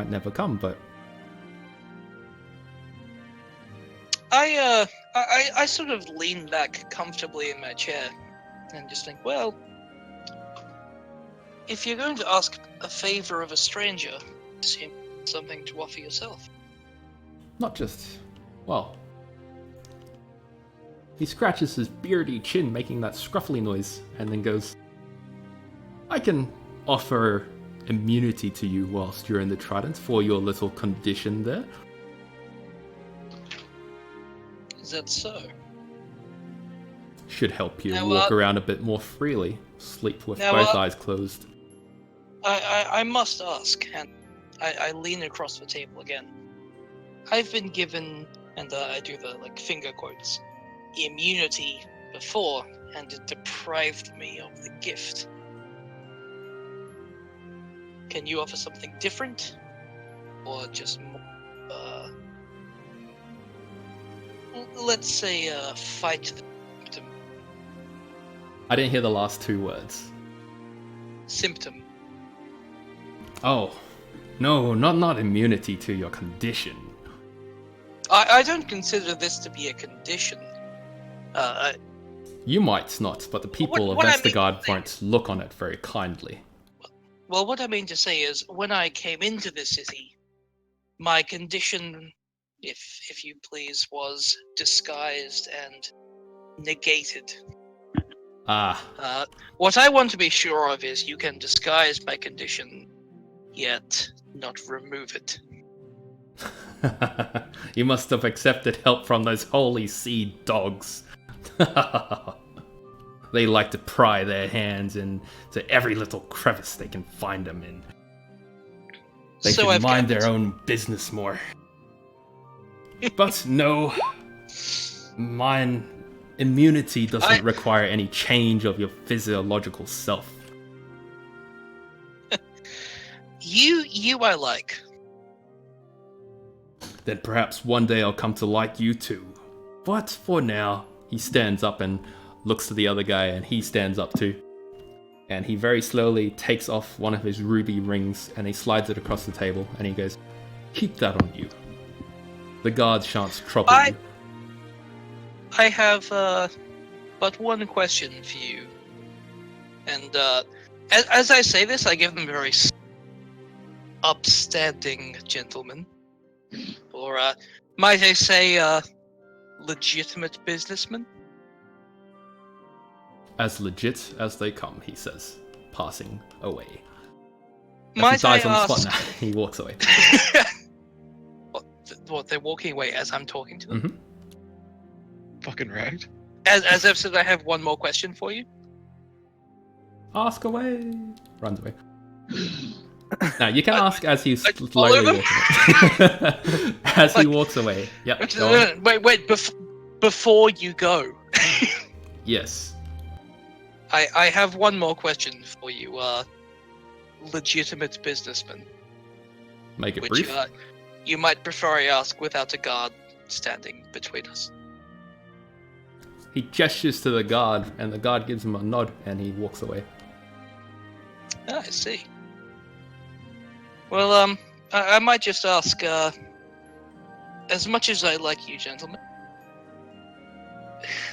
might never come, but I sort of lean back comfortably in my chair and just think, well, if you're going to ask a favor of a stranger, it seems something to offer yourself. not just, well... He scratches his beardy chin, making that scruffly noise, and then goes, I can offer immunity to you whilst you're in the Trident for your little condition there. Is that so? Should help you Now, walk around a bit more freely. Sleep with now, both eyes closed. I must ask, and I lean across the table again. I've been given, and I do the finger quotes, immunity before, and it deprived me of the gift. Can you offer something different, or just more, let's say, fight the symptom? I didn't hear the last two words. Symptom. Oh, no, not immunity to your condition. I don't consider this to be a condition. You might not, but the people of Vestergaard won't look on it very kindly. Well, what I mean to say is, when I came into the city, my condition, if you please, was disguised and negated. What I want to be sure of is you can disguise my condition, yet not remove it. You must have accepted help from those holy seed dogs. They like to pry their hands into every little crevice they can find them in. They can mind their own business more. But no, mine immunity doesn't require any change of your physiological self. You I like. Then perhaps one day I'll come to like you too. But for now, he stands up and looks to the other guy, and he stands up too. And he very slowly takes off one of his ruby rings, and he slides it across the table, and he goes, keep that on you. The guards shan't trouble you. I have but one question for you. And as I say this, I give them a very upstanding gentleman. Or might I say, legitimate businessman? As legit as they come, he says, passing away. Might I ask... He walks away. What, they're walking away as I'm talking to them? Mm-hmm. Fucking right. As I've said, I have one more question for you. Ask away. Runs away. Now, you can ask as he's slowly walking away. As he walks away. Yep. Wait, before you go. Yes. I have one more question for you, legitimate businessman. Make it brief. You might prefer I ask without a guard standing between us. He gestures to the guard, and the guard gives him a nod, and he walks away. I see. Well, I might just ask, as much as I like you gentlemen,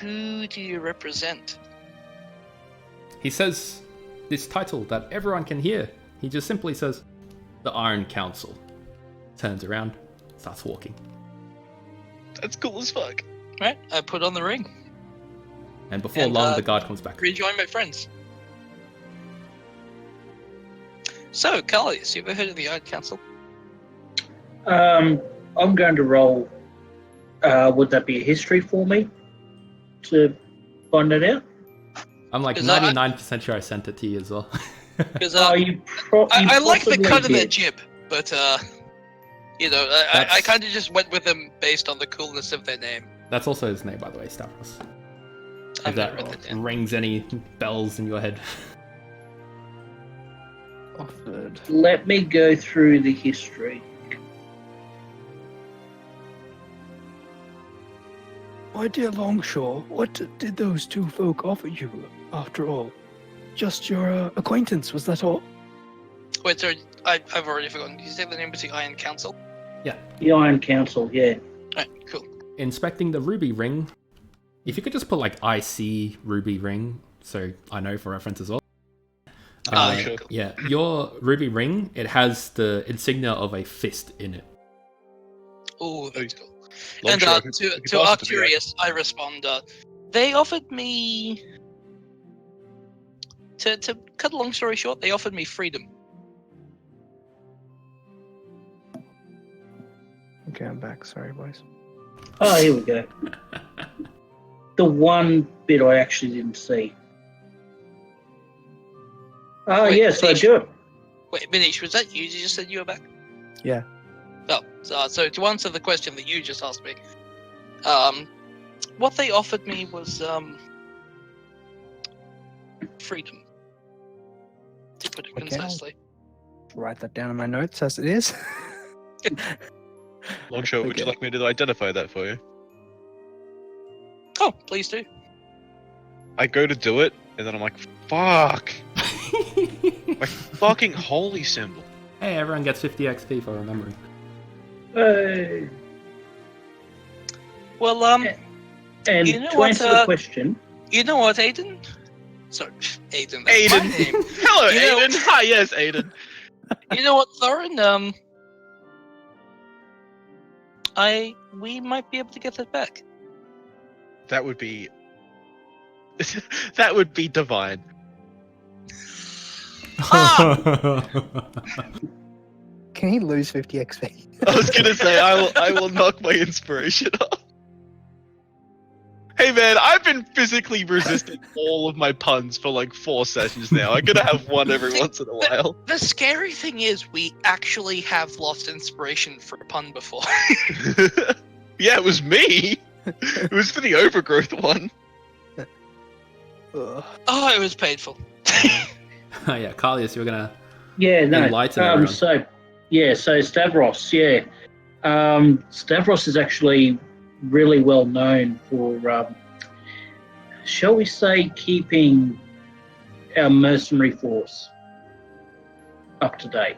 who do you represent? He says this title that everyone can hear. He just simply says, the Iron Council. Turns around, starts walking. That's cool as fuck. Right, I put on the ring. And before long, the guard comes back. Rejoin my friends. So, Carlos, you ever heard of the Iron Council? I'm going to roll. Would that be a history for me to find it out? I'm like 99% sure I sent it to you as well. Because I like the cut of their jib, but I kind of just went with them based on the coolness of their name. That's also his name, by the way, Stavros. If that rings any bells in your head. Offered. Let me go through the history. My dear Longshore, what did those two folk offer you, after all? Just your acquaintance, was that all? Wait, sorry, I've already forgotten. Did you say the name was the Iron Council? The Iron Council, yeah. Right, cool. Inspecting the ruby ring. If you could just put like IC ruby ring, so I know for reference as well. Sure. Cool. Yeah, your ruby ring, it has the insignia of a fist in it. Oh, that's cool. Long And shot, to could also be Arcturus, I respond, they offered me... To cut a long story short, they offered me freedom. Okay, I'm back. Sorry, boys. Oh, here we go. The one bit I actually didn't see. Oh, Wait, yes, I Manish. do. Wait, Manish, was that you? You just said you were back? Yeah. Oh, so to answer the question that you just asked me, what they offered me was freedom. To put it Okay. concisely. Write that down in my notes as it is. Long shot, would you Okay. like me to identify that for you? Oh, please do. I go to do it, and then I'm like, fuck! My fucking holy symbol. Hey, everyone gets 50 XP for remembering. Hey. Well, And You know to what, answer the question, you know what, Aiden? Sorry, Aiden. That's my Aiden. name. Hello, You know- Aiden! Hi, yes, Aiden. You know what, Thorin? We might be able to get it back. That would be... that would be divine. Can he lose 50 XP? I was gonna say, I will knock my inspiration off. Hey man, I've been physically resisting all of my puns for like 4 sessions now. I'm gonna have one every once in a while. The scary thing is, we actually have lost inspiration for a pun before. Yeah, it was me. It was for the overgrowth one. Ugh. Oh, it was painful. Oh yeah, Carlius, you're gonna yeah, no. enlighten everyone. So Stavros, yeah. Stavros is actually really well known for, shall we say, keeping our mercenary force up to date.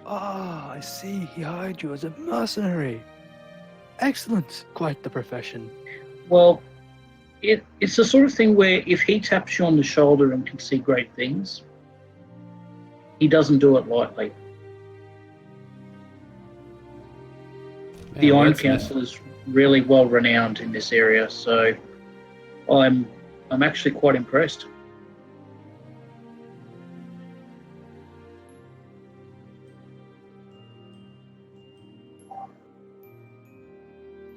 Ah, I see. He hired you as a mercenary. Excellent. Quite the profession. Well, it's the sort of thing where if he taps you on the shoulder and can see great things, he doesn't do it lightly. The Iron Council is really well renowned in this area, so I'm actually quite impressed.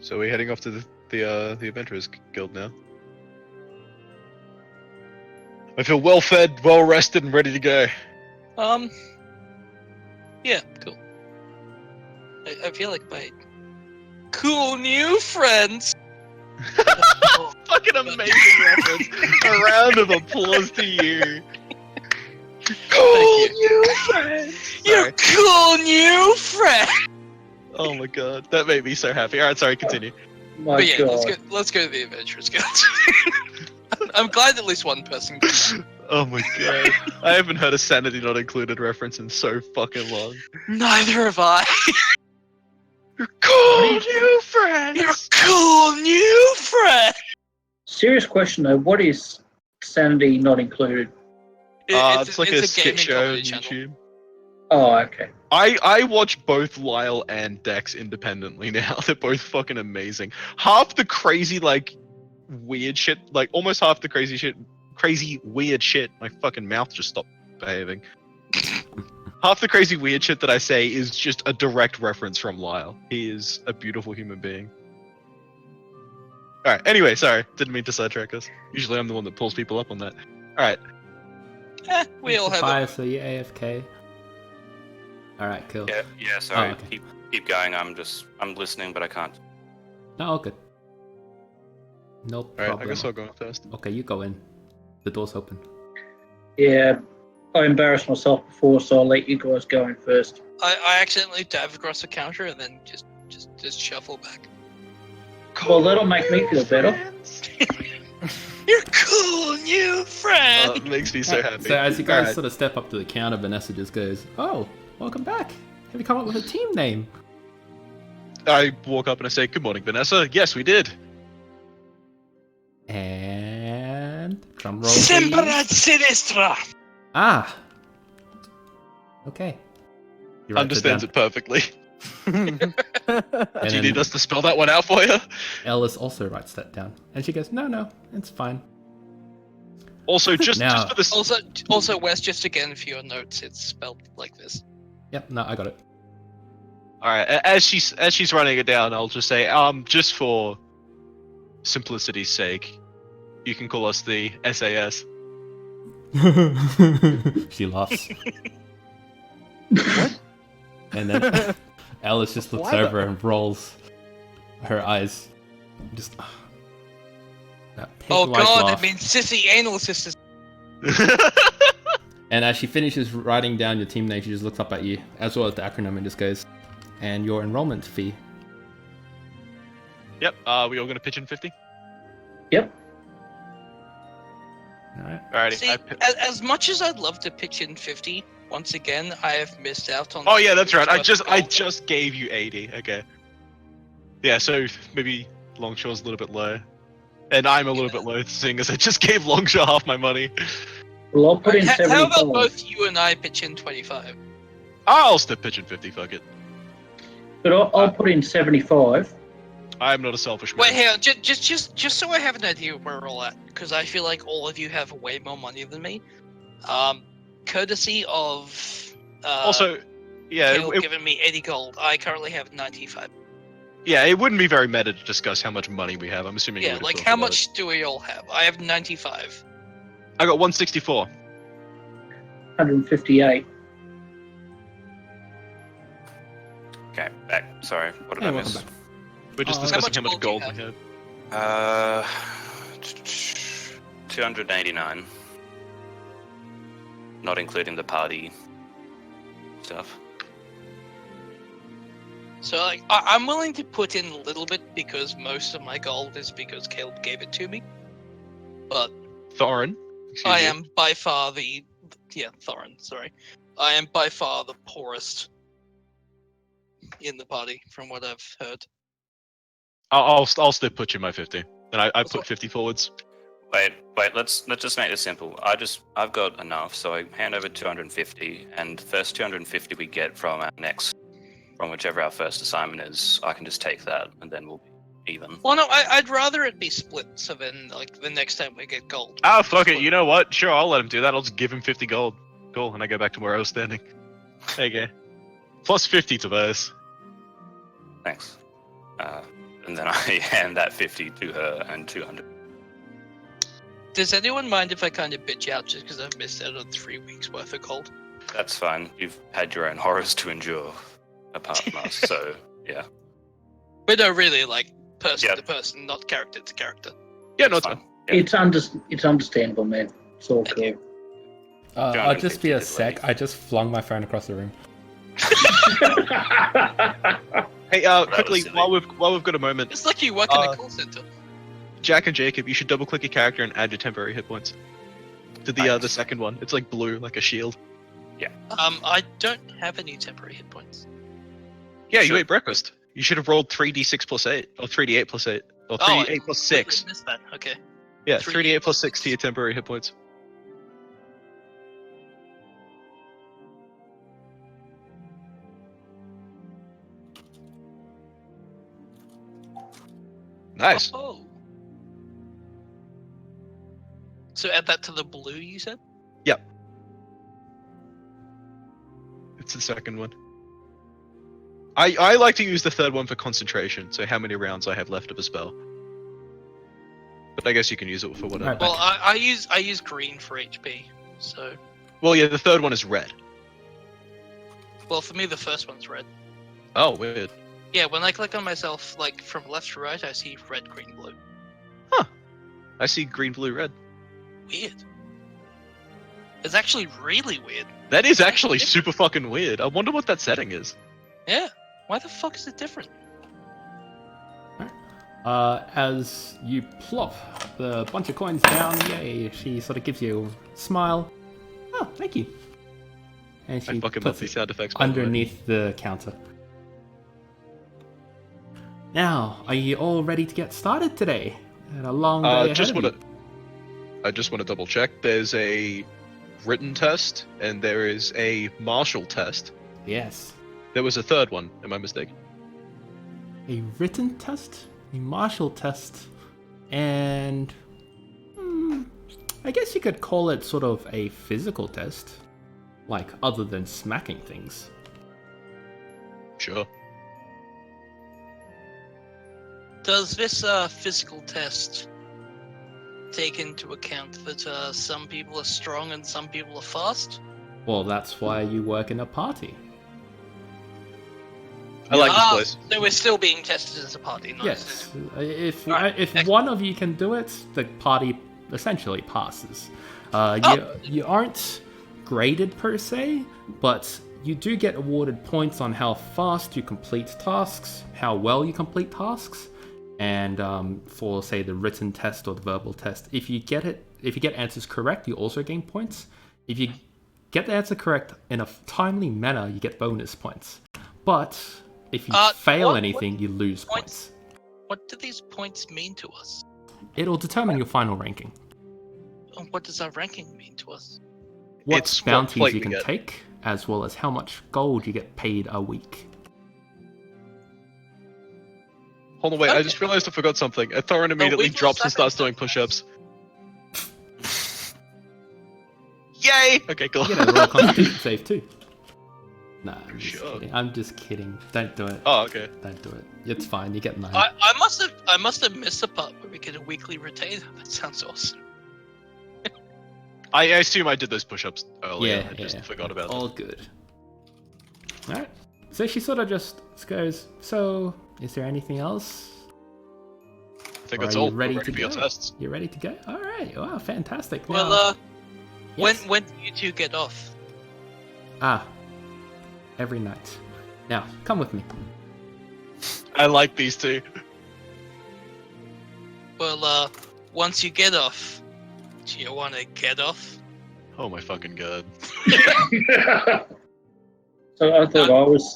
So we're heading off to the Adventurers Guild now. I feel well fed, well rested, and ready to go. Yeah, cool. I feel like my cool new friends. Fucking amazing reference. A round of applause to you. Cool Thank new friends. Your Sorry. cool new friend. Oh my god, that made me so happy. All right, sorry, continue. My But yeah, God. let's go to the Adventurers Guild. I'm glad at least one person got it. Oh my god, I haven't heard a sanity not included reference in so fucking long. Neither have I. Your cool new friends. Your cool new friend. Serious question though, what is sanity not included? It's like a skit gaming show on comedy channel. YouTube. Oh, okay. I watch both Lyle and Dex independently now. They're both fucking amazing. Half the crazy, like, weird shit, like, almost half the crazy weird shit, my fucking mouth just stopped behaving. Half the crazy weird shit that I say is just a direct reference from Lyle. He is a beautiful human being. Alright, anyway, sorry. Didn't mean to sidetrack us. Usually I'm the one that pulls people up on that. Alright. We all have Fire, it. so you AFK. Alright, cool. Yeah, sorry. Oh, okay. Keep going. I'm listening, but I can't. No, all good. No Alright, problem. I guess I'll go first. Okay, you go in. The door's open. Yeah, I embarrassed myself before, so I'll let you guys go in first. I accidentally dive across the counter and then just shuffle back. Well, that'll make me feel better. Your cool new friend. It makes me so happy. So as you guys Alright. sort of step up to the counter, Vanessa just goes, "Oh, welcome back. Have you come up with a team name?" I walk up and I say, "Good morning, Vanessa." Yes, we did. And drum roll, Sembra please. sinistra. Ah. Okay. You write Understands that it perfectly. down. Do And you need then us to spell that one out for you? Ellis also writes that down, and she goes, "No, it's fine." Also, just Now- for this. Also, Wes, just again for your notes, it's spelled like this. Yep. No, I got it. All right. As she's running it down, I'll just say, just for simplicity's sake, you can call us the SAS. She laughs, What? and then Alice just looks Why the- over and rolls her eyes. Just that Oh pig-like god, laugh. I mean sissy anal sisters. And as she finishes writing down your team name, she just looks up at you, as well as the acronym, and just goes, "And your enrollment fee." Yep. We all gonna pitch in 50? Yep. All right. Alrighty. See, as much as I'd love to pitch in 50, once again, I have missed out on. Oh yeah, that's right. I worth just of gold. gave you 80. Okay. Yeah. So maybe Longshore's a little bit low, and I'm a little bit low, seeing as I just gave Longshore half my money. Well, I'll put in How 75. about both you and I pitch in 25? I'll still pitch in 50. Fuck it. But I'll put in 75. I'm not a selfish man. Wait, hang on, just so I have an idea of where we're all at, because I feel like all of you have way more money than me. Courtesy of Also, yeah, Caleb giving me 80 gold, I currently have 95. yeah, it wouldn't be very meta to discuss how much money we have. I'm assuming. you Yeah, would've like thought how about much do we all have? I have 95. it. I got 164. 158. Okay, back. Sorry, what did Hey, I welcome miss? back. We're just How discussing much how much gold gold do you we have. 289. Not including the party stuff. So like, I'm willing to put in a little bit because most of my gold is because Caleb gave it to me. But Thorin. excuse I you. am by far Thorin, sorry. I am by far the poorest in the party, from what I've heard. I'll still put you my 50. And I put 50 forwards. Wait. Let's just make this simple. I've got enough, so I hand over 250, and first 250 we get from whichever our first assignment is, I can just take that, and then we'll be even. Well, no, I'd rather it be split, so then, like, the next time we get gold. Ah, fuck it. split. You know what? Sure, I'll let him do that. I'll just give him 50 gold. Cool, and I go back to where I was standing. There you go. Plus 50 to those. Thanks. And then I hand that 50 to her and 200. Does anyone mind if I kind of bitch out just because I've missed out on 3 weeks worth of gold? That's fine. You've had your own horrors to endure, apart from us. So yeah, But no, really, like, person Yeah. to person, not character to character. Yeah, no, it's fine. Yeah. It's understandable, man. It's all Thank cool. you. I'll just be a 250 sec. I just flung my phone across the room. Hey, was quickly, silly. while we've got a moment, It's like you work in a call center. Jack and Jacob, you should double click your character and add your temporary hit points. To the Thanks. second one. It's like blue, like a shield. I don't have any temporary hit points. Yeah, you Sure. ate breakfast. You should have rolled 3d6 plus 8, or 3d8 plus 8, or Oh, 3d8 plus 6. I missed that. Okay. Yeah, 3d8 3d8 plus 6 to your temporary hit points. Nice. Oh. So add that to the blue, you said? It's the second one. I like to use the third one for concentration, so how many rounds I have left of a spell. But I guess you can use it for whatever. Alright. Well, I use green for HP. So, Well, yeah, the third one is red. well, for me, the first one's red. Oh, weird. Yeah, when I click on myself, like from left to right, I see red, green, blue. I see green, blue, red. Weird. It's actually really weird. That is actually super fucking weird. I wonder what that setting is. Yeah. Why the fuck is it different? As you plop the bunch of coins down, yay, she sort of gives you a smile. Oh, thank you. And she I fucking love puts these it sound effects. By the way. underneath the counter. Now, are you all ready to get started today? Had a long day ahead of you. I just want to double check. There's a written test and there is a martial test. Yes. There was a third one. Am I mistaken? A written test, a martial test, and I guess you could call it sort of a physical test, like other than smacking things. Sure. Does this physical test take into account that some people are strong and some people are fast? Well, that's why you work in a party. I like this place. So we're still being tested as a party, not Yes. If Excellent. one of you can do it, the party essentially passes. You aren't graded per se, but you do get awarded points on how fast you complete tasks, how well you complete tasks, and for say the written test or the verbal test. If you get answers correct, you also gain points. If you get the answer correct in a timely manner, you get bonus points. But if you fail anything, you lose points. What do these points mean to us? It'll determine your final ranking. What does our ranking mean to us? What It's what bounties plate you we can get. take, as well as how much gold you get paid a week. Hold on, wait. I Okay. just realized I forgot something. Thorin immediately wait till drops and second starts doing time. push-ups. Yay! Okay, cool. You get a roll constitution save too. Nah, I'm just Sure. kidding. I'm just kidding. Don't do it. Oh, okay. Don't do it. It's fine. You get 9. I must have missed the part where we get a weekly retainer. That sounds awesome. I assume I did those push-ups earlier. Yeah, I just yeah. forgot about All good. Alright. So she sort of just goes, so, is there anything else? them. I think Or that's are you all. ready We're to for your go? tests. You ready to go? Alright. Wow, fantastic. Well, Now- Yes. when do you two get off? Every night. Now, come with me. I like these two. Well, once you get off, do you want to get off? Oh my fucking god. So I thought I was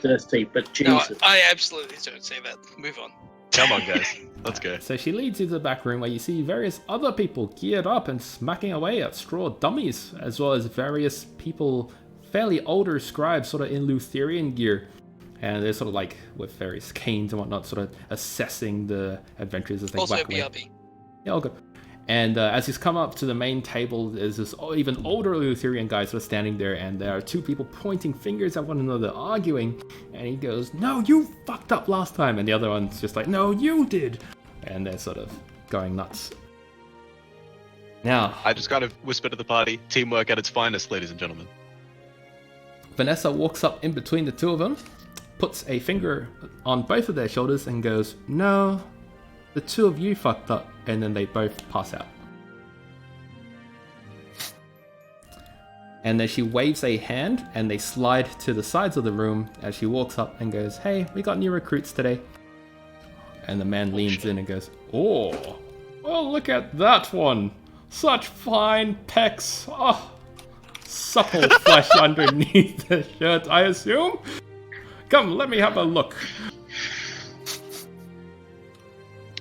thirsty, but No, Jesus. I absolutely don't say that. Move on. Come on, guys. Let's go. So she leads you to the back room where you see various other people geared up and smacking away at straw dummies, as well as various people, fairly older scribes, sort of in Lutherian gear. And they're sort of like with various canes and whatnot, sort of assessing the adventurers as they Also, whack away. BRB. Yeah, all good. And as he's come up to the main table, there's this even older Lutherian guy sort of standing there, and there are two people pointing fingers at one another, arguing. And he goes, "No, you fucked up last time," and the other one's just like, "No, you did," and they're sort of going nuts. Now, I just kind of whisper to the party, teamwork at its finest, ladies and gentlemen. Vanessa walks up in between the two of them, puts a finger on both of their shoulders, and goes, "No, the two of you fucked up," and then they both pass out. And then she waves a hand, and they slide to the sides of the room as she walks up and goes, "Hey, we got new recruits today." And the man leans shit. in and goes, "Oh, well, look at that one. Such fine pecs. Oh, supple flesh underneath the shirt, I assume. Come, let me have a look."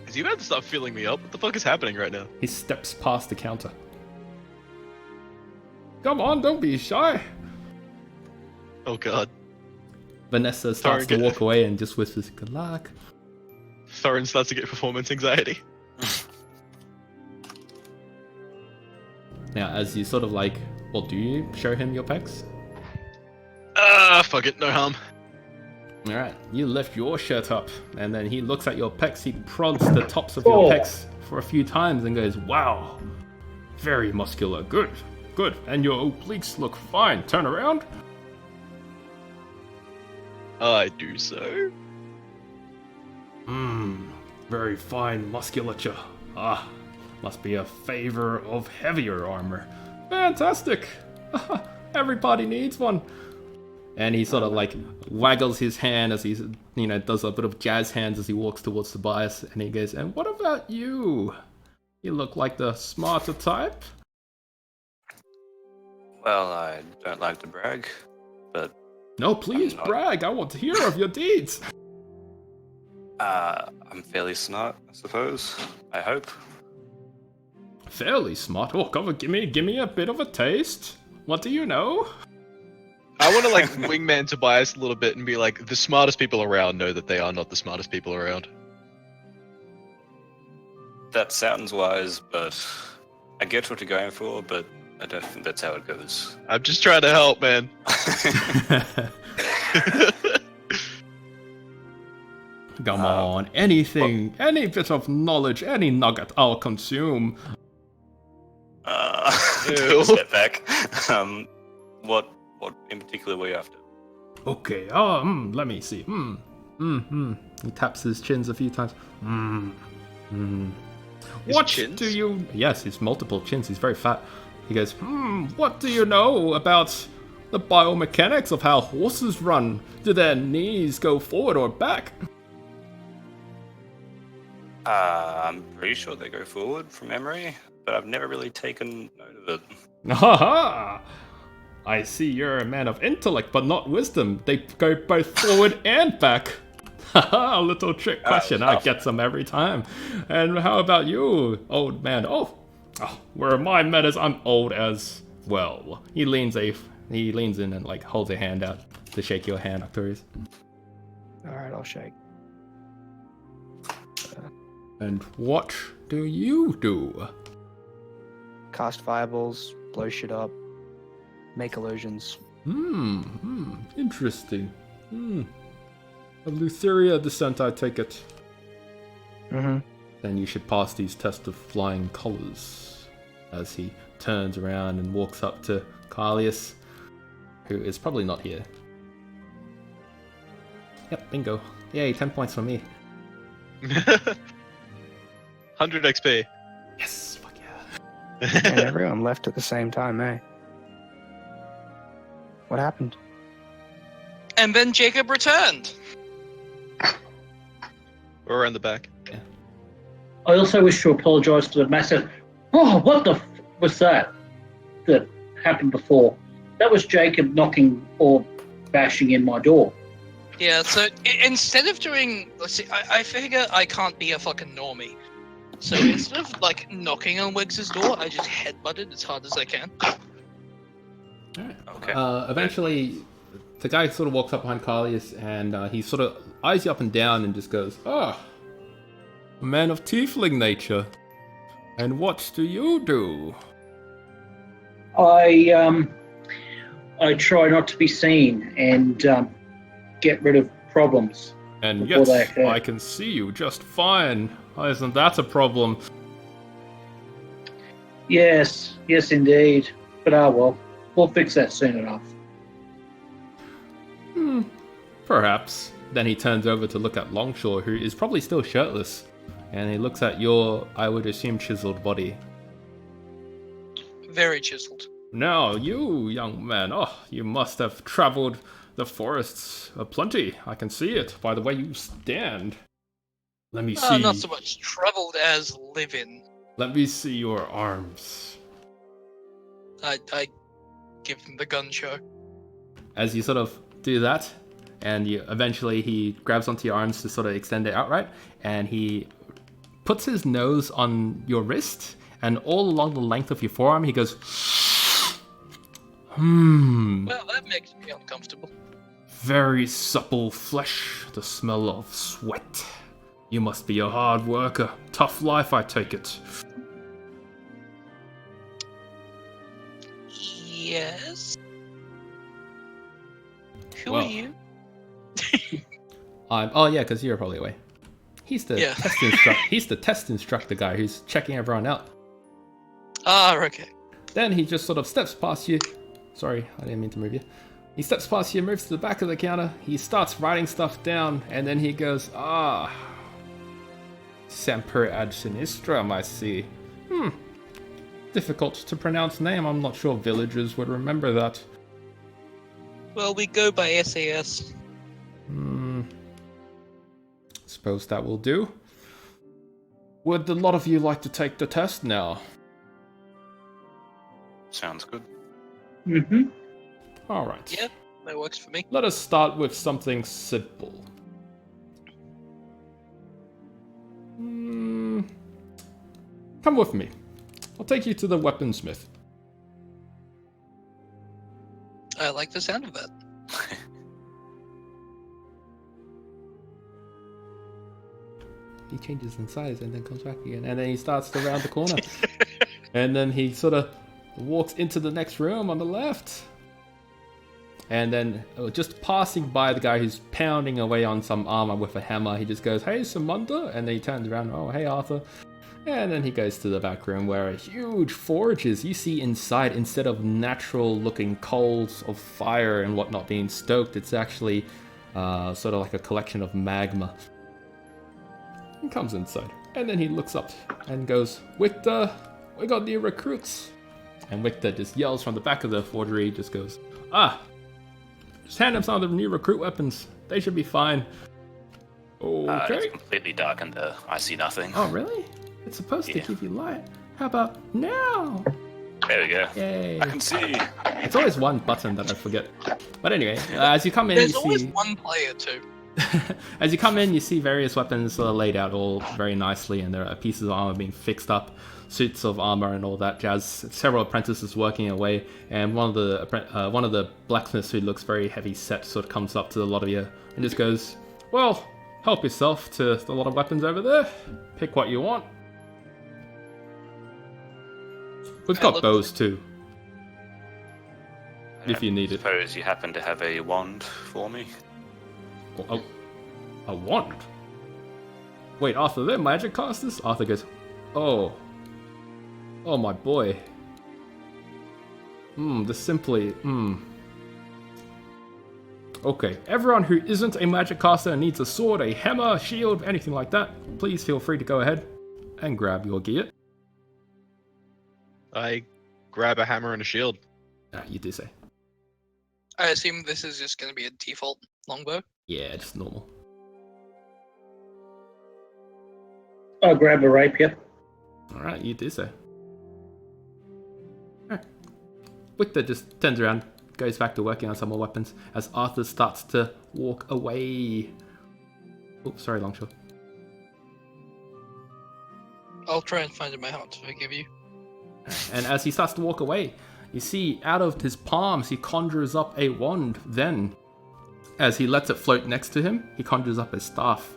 Is you about to start filling me up? What the fuck is happening right now? He steps past the counter. "Come on, don't be shy." Oh god. Vanessa starts to Sorry, walk away and just whispers, "Good luck." Thorin starts to get performance anxiety. Now, as you sort of like, well, do you show him your pecs? Fuck it, no harm. Alright, you lift your shirt up, and then he looks at your pecs, he prods the tops of your Oh. pecs for a few times and goes, "Wow, very muscular, good, good, and your obliques look fine, turn around." I do so. Very fine musculature. Ah, must be a favor of heavier armor. Fantastic! Everybody needs one. And he sort of like waggles his hand as he, does a bit of jazz hands as he walks towards Tobias. And he goes, "And what about you? You look like the smarter type." Well, I don't like to brag, but... No, please brag. I want to hear of your deeds. I'm fairly smart, I suppose. I hope. Fairly smart? Oh, come on, give me a bit of a taste. What do you know? I want to like wingman Tobias a little bit and be like, the smartest people around know that they are not the smartest people around. That sounds wise, but I get what you're going for, but I don't think that's how it goes. I'm just trying to help, man. Come on, anything, any bit of knowledge, any nugget I'll consume. Step back. What in particular were you after? Okay, let me see. He taps his chins a few times. His What chins? do you... Yes, he's multiple chins, he's very fat. He goes, what do you know about the biomechanics of how horses run? Do their knees go forward or back? I'm pretty sure they go forward from memory, but I've never really taken note of it. Haha! I see you're a man of intellect, but not wisdom. They go both forward and back. Haha, little trick question. I get some every time. And how about you, old man? Oh, where my manners, I'm old as well. He leans in and like holds a hand out to shake your hand, Arcturus. Alright, I'll shake. And what do you do? Cast fireballs, blow shit up, make illusions. Interesting. Of Lutheria descent, I take it. Mm-hmm. Then you should pass these tests of flying colors. As he turns around and walks up to Carlius, who is probably not here. Yep, bingo. Yay, 10 points for me. 100 XP. Yes, fuck yeah. And everyone left at the same time, eh? What happened? And then Jacob returned. Or around the back. I also wish to apologise for the massive. Oh, what the was that happened before? That was Jacob knocking or bashing in my door. Yeah, so instead of doing, let's see, I figure I can't be a fucking normie. So instead of like knocking on Wiggs' door, I just headbutted as hard as I can. Alright. Okay. Eventually, the guy sort of walks up behind Carlius and he sort of eyes you up and down and just goes, a man of tiefling nature. And what do you do? I try not to be seen and get rid of problems. And before they yes, occur. I can see you just fine. Isn't that a problem? Yes, indeed. But well, we'll fix that soon enough. Perhaps. Then he turns over to look at Longshore, who is probably still shirtless. And he looks at your, I would assume, chiseled body. Very chiseled. Now, you, young man, you must have traveled the forests aplenty. I can see it by the way you stand. Let me see. Not so much traveled as living. Let me see your arms. I give him the gun show. As you sort of do that, and eventually he grabs onto your arms to sort of extend it outright, and he puts his nose on your wrist, and all along the length of your forearm, he goes, Well, that makes me uncomfortable. very supple flesh, the smell of sweat. You must be a hard worker. Tough life, I take it. Yes. Who Well. are you? Because you're probably away. He's the Yeah. He's the test instructor guy who's checking everyone out. Okay. Then he just sort of steps past you. Sorry, I didn't mean to move you. He steps past you, moves to the back of the counter. He starts writing stuff down, and then he goes, Semper ad Sinistram, I see. Difficult to pronounce name. I'm not sure villagers would remember that. Well, we go by SAS. Suppose that will do. Would a lot of you like to take the test now? Sounds good. Mm-hmm. Alright. Yeah, that works for me. Let us start with something simple. Come with me. I'll take you to the weaponsmith. I like the sound of that. He changes in size and then comes back again, and then he starts to round the corner. And then he sort of walks into the next room on the left. And then, just passing by the guy who's pounding away on some armor with a hammer, he just goes, "Hey, Samunda," and then he turns around, "Oh, hey, Arthur." And then he goes to the back room where a huge forge is. You see inside, instead of natural-looking coals of fire and whatnot being stoked, it's actually sort of like a collection of magma. He comes inside, and then he looks up and goes, "Victor, we got new recruits." And Victor just yells from the back of the forgery, just goes, just hand him some of the new recruit weapons. They should be fine. Okay. It's completely dark in there. I see nothing. Oh, really? It's supposed to give you light. How about now? There we go. Yay. I can see. It's always one button that I forget. But anyway, as you come in, There's you always see... one player too. As you come in, you see various weapons laid out all very nicely, and there are pieces of armor being fixed up, suits of armor and all that jazz. Several apprentices working away, and one of the blacksmiths, who looks very heavy set, sort of comes up to a lot of you and just goes, "Well, help yourself to a lot of weapons over there. Pick what you want. We've got bows too, if you need it." Suppose you happen to have a wand for me? A wand? Wait, Arthur, they're magic casters? Arthur goes, Oh, my boy. Okay, everyone who isn't a magic caster and needs a sword, a hammer, shield, anything like that, please feel free to go ahead and grab your gear. I grab a hammer and a shield. You do say. I assume this is just going to be a default longbow. Yeah, just normal. I'll grab a rapier. Alright, you do so. Alright. Victor just turns around, goes back to working on some more weapons as Arthur starts to walk away. Oops, sorry, Longshore. I'll try and find in my heart to forgive you. And as he starts to walk away, you see out of his palms he conjures up a wand. Then, as he lets it float next to him, he conjures up a staff.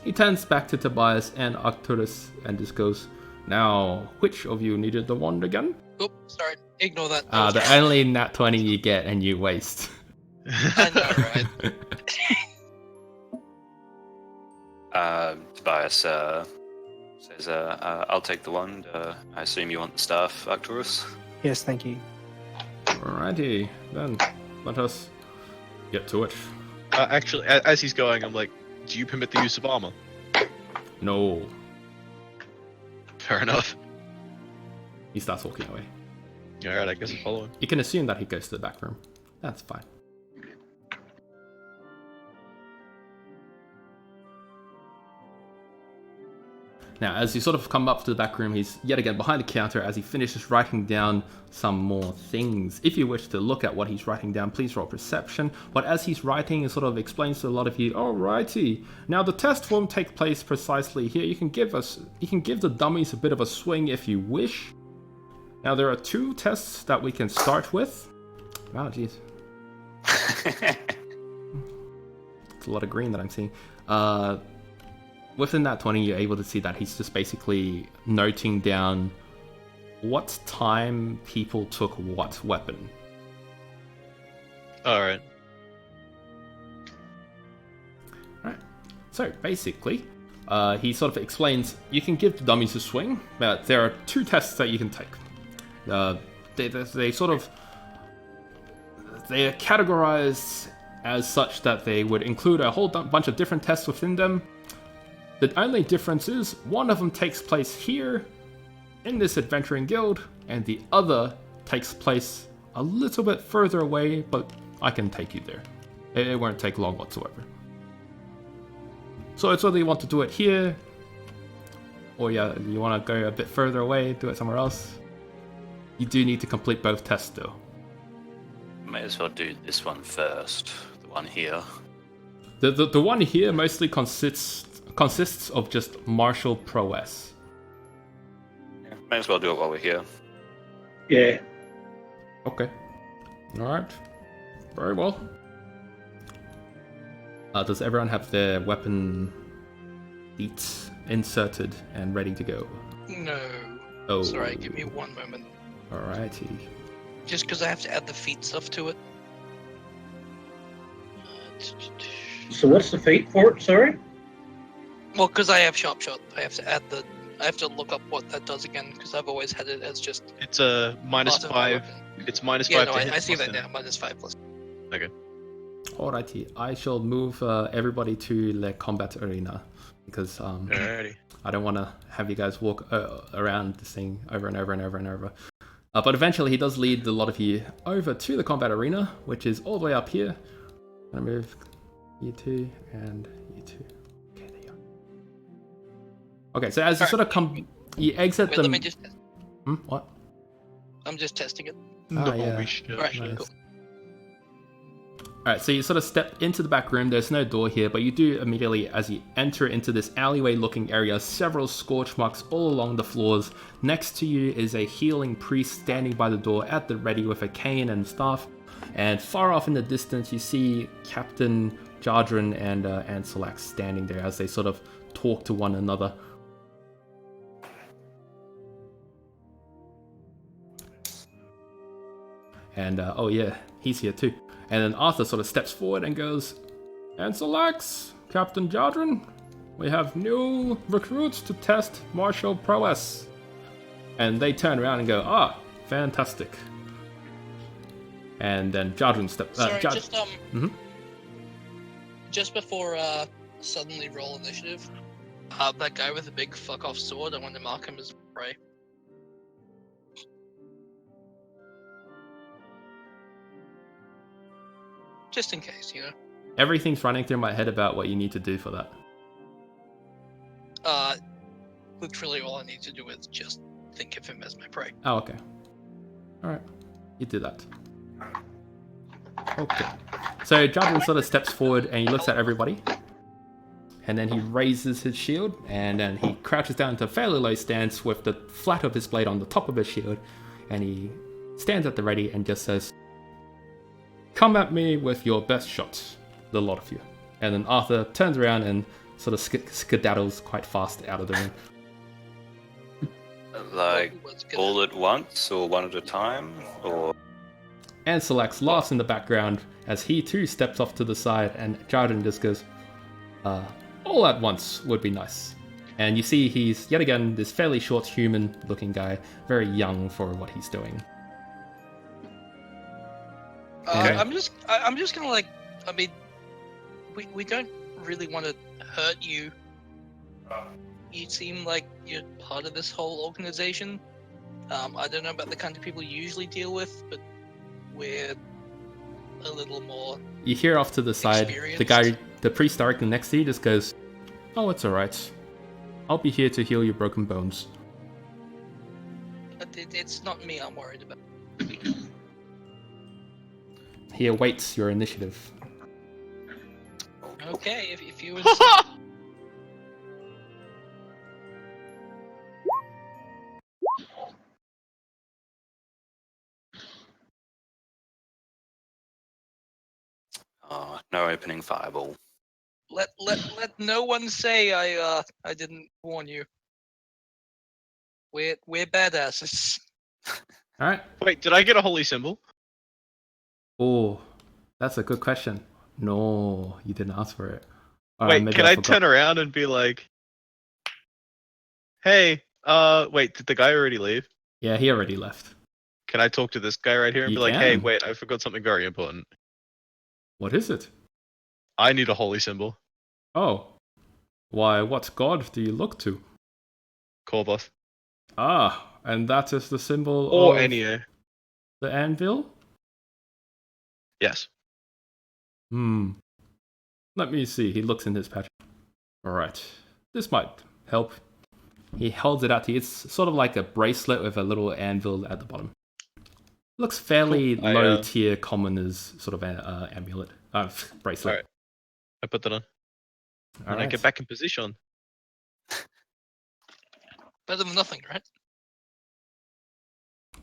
He turns back to Tobias and Arcturus and just goes, "Now, which of you needed the wand again?" Oh, sorry. Ignore that. The only nat 20 you get and you waste. I know, right? Tobias says, I'll take the wand. I assume you want the staff, Arcturus? Yes, thank you. Alrighty, then let us get to it. Actually, as he's going, I'm like, do you permit the use of armor? No. Fair enough. He starts walking away. Alright, I guess I'll follow him. You can assume that he goes to the back room. That's fine. Now, as you sort of come up to the back room, he's yet again behind the counter as he finishes writing down some more things. If you wish to look at what he's writing down, please roll perception. But as he's writing, he sort of explains to a lot of you, "Alrighty, now the test won't take place precisely here. You can give the dummies a bit of a swing if you wish. Now there are 2 tests that we can start with." Wow, jeez. It's a lot of green that I'm seeing. Within that 20, you're able to see that he's just basically noting down what time people took what weapon. Alright. Right. So basically, he sort of explains you can give the dummies a swing, but there are 2 tests that you can take. They are categorized as such that they would include a whole bunch of different tests within them. The only difference is one of them takes place here in this adventuring guild, and the other takes place a little bit further away, but I can take you there. It won't take long whatsoever. So it's whether you want to do it here, or yeah, you want to go a bit further away, do it somewhere else. You do need to complete both tests though. May as well do this one first. The one here. The one here mostly consists of just martial prowess. Yeah, may as well do it while we're here. Yeah. Okay. Alright. Very well. Does everyone have their weapon feats inserted and ready to go? No. Oh. Sorry, give me one moment. Alrighty. Just because I have to add the feet stuff to it. So what's the feat for it? Sorry. Well, because I have sharp shot, I have to add the. I have to look up what that does again because I've always had it as just. It's a minus part of my 5. weapon. It's minus Yeah, 5 no, to hit. I see plus that then- now. Minus 5 plus. Okay. Alrighty. I shall move everybody to the combat arena because Alrighty. I don't want to have you guys walk around this thing over and over and over and over. But eventually he does lead a lot of you over to the combat arena, which is all the way up here. I'm going to move you two and you two. Okay, there you go. Okay, so as you sort of come, you exit Wait, them. let me just. What? I'm just testing it. Ah, yeah. we should. Alright, nice. cool. Alright, so you sort of step into the back room. There's no door here, but you do immediately, as you enter into this alleyway-looking area, several scorch marks all along the floors. Next to you is a healing priest standing by the door at the ready with a cane and staff. And far off in the distance, you see Captain Jardrin and Anselax standing there as they sort of talk to one another. And, oh yeah, he's here too. And then Arthur sort of steps forward and goes, Anselax, Captain Jardrin, we have new recruits to test martial prowess. And they turn around and go, ah, fantastic. And then Jardrin steps... Sorry, just Mhm. Just before suddenly roll initiative, that guy with the big fuck off sword, I want to mark him as prey. Just in case, you know. Everything's running through my head about what you need to do for that. Literally all I need to do is just think of him as my prey. Oh, okay. Alright. You do that. Okay. So Jardin sort of steps forward and he looks at everybody. And then he raises his shield and then he crouches down into a fairly low stance with the flat of his blade on the top of his shield. And he stands at the ready and just says, come at me with your best shots, the lot of you. And then Arthur turns around and sort of skedaddles quite fast out of the room. Like, all at once, or one at a time, or... Anselax laughs in the background as he too steps off to the side, and Jardin just goes, all at once would be nice. And you see he's, yet again, this fairly short human-looking guy, very young for what he's doing. I'm just gonna like, I mean, we don't really want to hurt you. You seem like you're part of this whole organization. I don't know about the kind of people you usually deal with, but we're a little more. You hear off to the side, the guy, the priest directly next to you just goes, oh, it's alright. I'll be here to heal your broken bones. But it's not me I'm worried about. He awaits your initiative. Okay, if you would. Oh, no opening fireball. Let no one say I didn't warn you. We're badasses. Alright. Wait, did I get a holy symbol? Oh, that's a good question. No, you didn't ask for it. Wait, maybe can I forgot. turn around and be like, hey, wait, did the guy already leave? Yeah, he already left. Can I talk to this guy right here and You be like, hey, can. wait, I forgot something very important. What is it? I need a holy symbol. Oh. Why, what god do you look to? Corvus. Ah, and that is the symbol Or of Enio. the anvil? Yes. Let me see. He looks in his patch. Alright. This might help. He holds it out to you. It's sort of like a bracelet with a little anvil at the bottom. Looks fairly Cool. low tier commoner's sort of amulet. Bracelet. Alright. I put that on. And I Alright. get back in position. Better than nothing, right?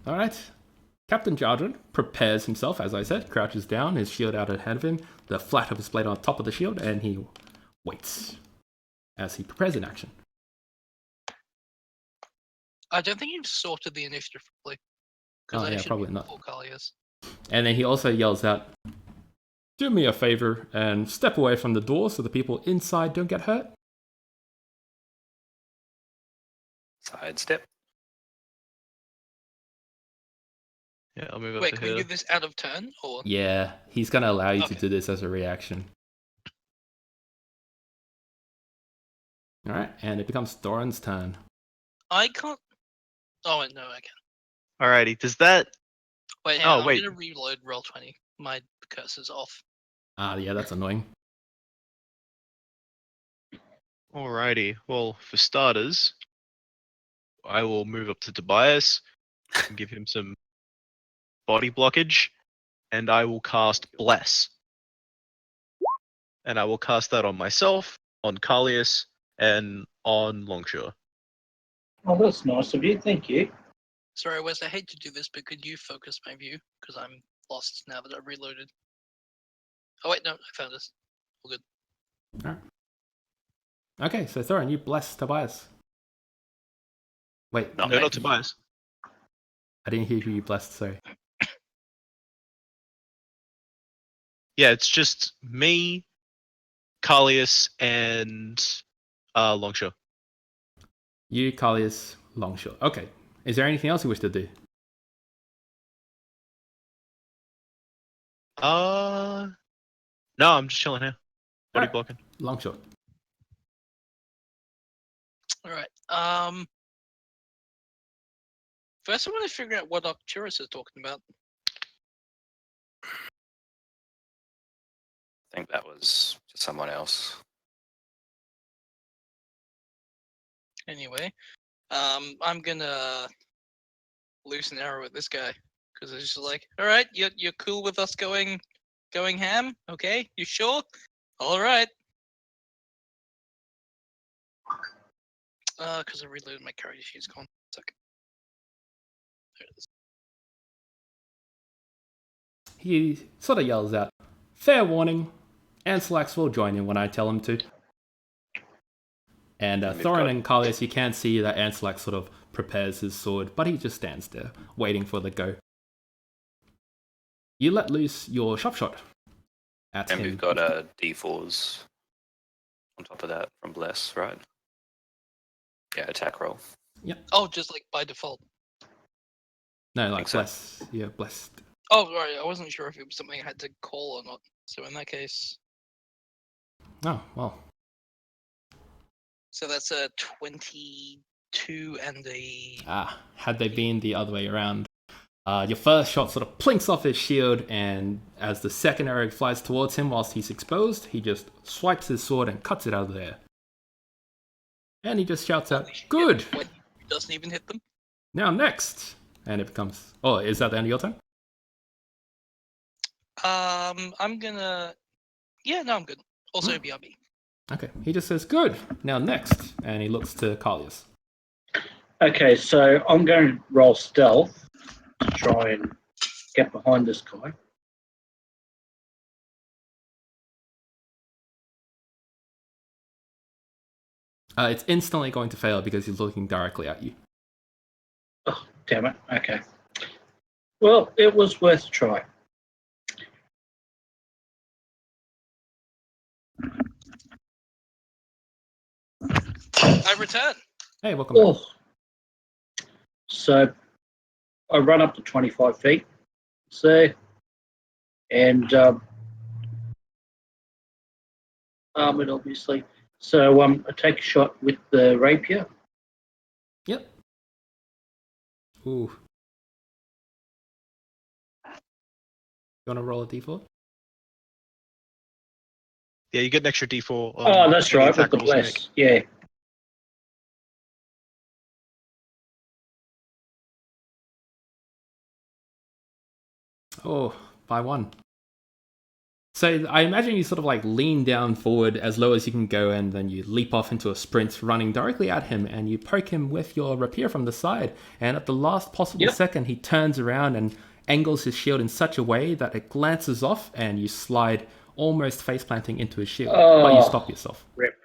Alright. Captain Jardrin prepares himself, as I said, crouches down, his shield out ahead of him, the flat of his blade on top of the shield, and he waits as he prepares in action. I don't think you've sorted the initiative properly. Oh, yeah, probably not. Kalias. And then he also yells out, "Do me a favor and step away from the door so the people inside don't get hurt." Sidestep. Yeah, I'll move up Wait, to can we here. do this out of turn? Or Yeah, he's going to allow you to Okay. do this as a reaction. Alright, and it becomes Thorin's turn. I can't. Oh, wait, no, I can. Alrighty, does that... Wait, hang Oh, on, wait. I'm gonna reload roll 20. My cursor's off. Yeah, that's annoying. Alrighty, well, for starters, I will move up to Tobias and give him some body blockage, and I will cast Bless. And I will cast that on myself, on Kalias, and on Longshore. Oh, that's nice of you. Thank you. Sorry, Wes, I hate to do this, but could you focus my view? Because I'm lost now that I've reloaded. Oh, wait, no, I found this. All good. Alright. Okay, so Thorin, you bless Tobias. Wait, Not No, me. not Tobias. I didn't hear who you blessed, sorry. Yeah, it's just me, Kalias, and Longshore. You, Kalias, Longshot. Okay, is there anything else you wish to do? No, I'm just chilling here. Body Alright. blocking. Longshot. Alright, first I want to figure out what Arcturus is talking about. I think that was just someone else. Anyway, I'm gonna loose an arrow at this guy. Because it's just like, alright, you're cool with us going ham? Okay, you sure? Alright. Because I reloaded my character sheet's gone. Second. There it is. He sort of yells out, "Fair warning, Anslax will join in when I tell him to." And And we've Thorin got- and Kalias, you can see that Anslax sort of prepares his sword, but he just stands there, waiting for the go. You let loose your sharp shot at And him. we've got D4s on top of that from Bless, right? Yeah, attack roll. Oh, just like by default. No, like think so. bless. Yeah, blessed. Oh, right, I wasn't sure if it was something I had to call or not. So in that case, Oh, well. so that's a 22 and a... Had they been the other way around, your first shot sort of plinks off his shield, and as the second arrow flies towards him whilst he's exposed, he just swipes his sword and cuts it out of the air. And he just shouts out, "Good! When he doesn't even hit them. Now next!" And it becomes... Oh, is that the end of your turn? I'm gonna... Yeah, no, I'm good. Also BRB. Okay, he just says, "Good! Now next!" And he looks to Kalias. Okay, so I'm going to roll stealth to try and get behind this guy. It's instantly going to fail because he's looking directly at you. Oh, damn it. Okay. Well, it was worth a try. I return. Hey, welcome back. Oh. So I run up to 25 feet. So, and armored, obviously. So I take a shot with the rapier. Yep. Ooh. want to roll a d4? Yeah, you get an extra D4. Oh, that's any right, with attack the rolls you make. bless. Yeah. Oh, by 1. So I imagine you sort of like lean down forward as low as you can go, and then you leap off into a sprint, running directly at him, and you poke him with your rapier from the side. And at the last possible second, he turns around and angles his shield in such a way that it glances off, and you slide almost face planting into his shield, but you stop yourself. Rip.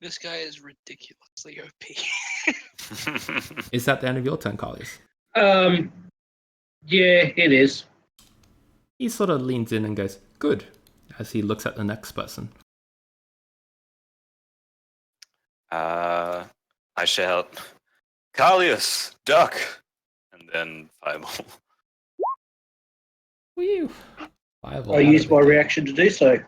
This guy is ridiculously OP. Is that the end of your turn, Carlius? Yeah, it is. He sort of leans in and goes, "Good," as he looks at the next person. I shout, "Carlius, duck!" And then fireball. Whew. Fireball I out use of my it. reaction to do so.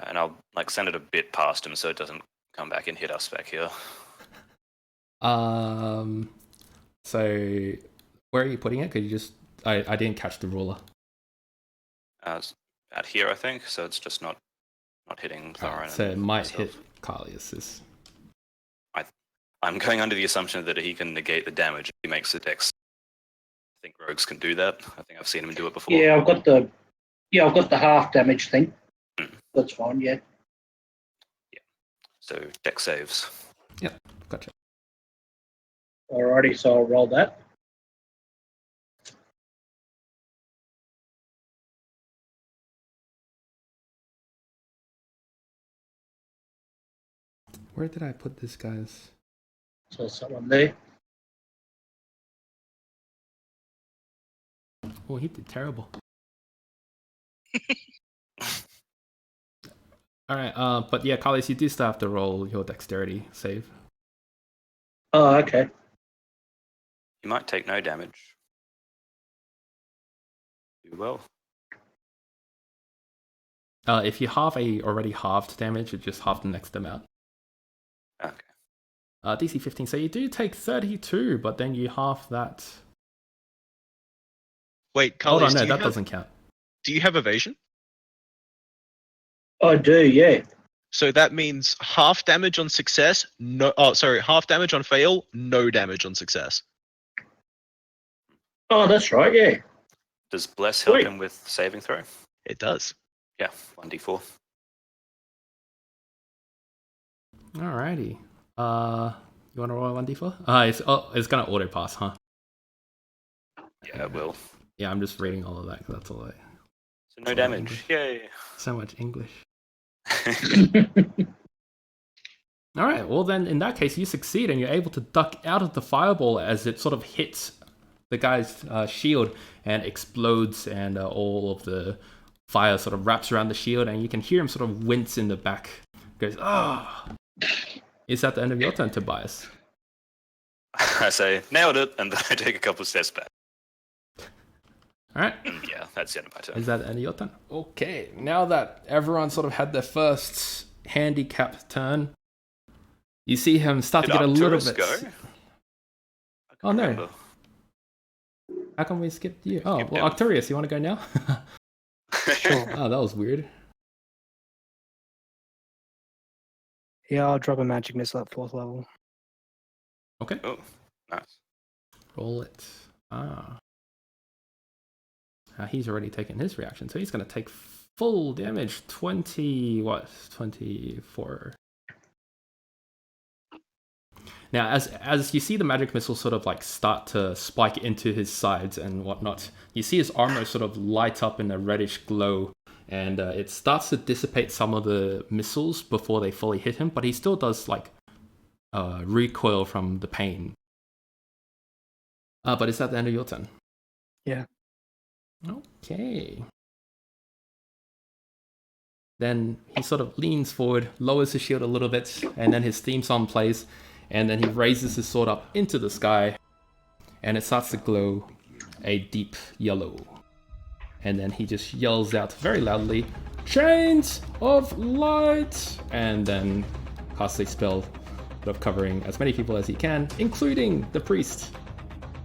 And I'll like send it a bit past him so it doesn't come back and hit us back here. So where are you putting it? Could you just... I didn't catch the ruler. It's out here, I think. So it's just not hitting Thorin. So it and might myself. hit Carlius's. I'm going under the assumption that he can negate the damage if he makes the dex. I think rogues can do that. I think I've seen him do it before. Yeah, I've got the half damage thing. That's fine, yeah. So dex saves. Yep, gotcha. Alrighty, so I'll roll that. Where did I put this guy's? So someone there. Oh, he did terrible. Alright, but yeah, Carlius, you do still have to roll your dexterity save. Oh, okay. You might take no damage. Do well. If you halve a already halved damage, it just half the next amount. Okay. DC 15, so you do take 32, but then you half that. Wait, Hold Carlos, on, no, that doesn't count. do you have evasion? I do, yeah. So that means half damage on success, half damage on fail, no damage on success. Oh, that's right, yeah. Does bless help Sweet. him with saving throw? It does. Yeah, 1d4. Alrighty. You want to roll a 1d4? It's gonna auto pass, huh? Yeah, it will. Yeah, I'm just reading all of that because that's all I. So no damage. Yay. So much English. Alright, well then in that case you succeed and you're able to duck out of the fireball as it sort of hits the guy's shield and explodes, and all of the fire sort of wraps around the shield, and you can hear him sort of wince in the back. Goes, ah. Is that the end of your turn, Tobias? I say, nailed it, and then I take a couple steps back. Alright. Yeah, that's the end of my turn. Is that the end of your turn? Okay, now that everyone sort of had their first handicap turn, you see him start Did to get a little Arcturus bit... go? I can't Oh, no. remember. How come we skipped you? Oh, Skipped well, him. Arcturus, you want to go now? Sure. Oh, that was weird. Yeah, I'll drop a magic missile at 4th level. Okay, Oh, nice. roll it. He's already taken his reaction, so he's going to take full damage. 24. Now, as you see the magic missile sort of like start to spike into his sides and whatnot, you see his armor sort of light up in a reddish glow, and it starts to dissipate some of the missiles before they fully hit him, but he still does like recoil from the pain. But is that the end of your turn? Yeah. Okay. Then he sort of leans forward, lowers his shield a little bit, and then his theme song plays, and then he raises his sword up into the sky, and it starts to glow a deep yellow. And then he just yells out very loudly, "Chains of Light!" And then casts a spell sort of covering as many people as he can, including the priest,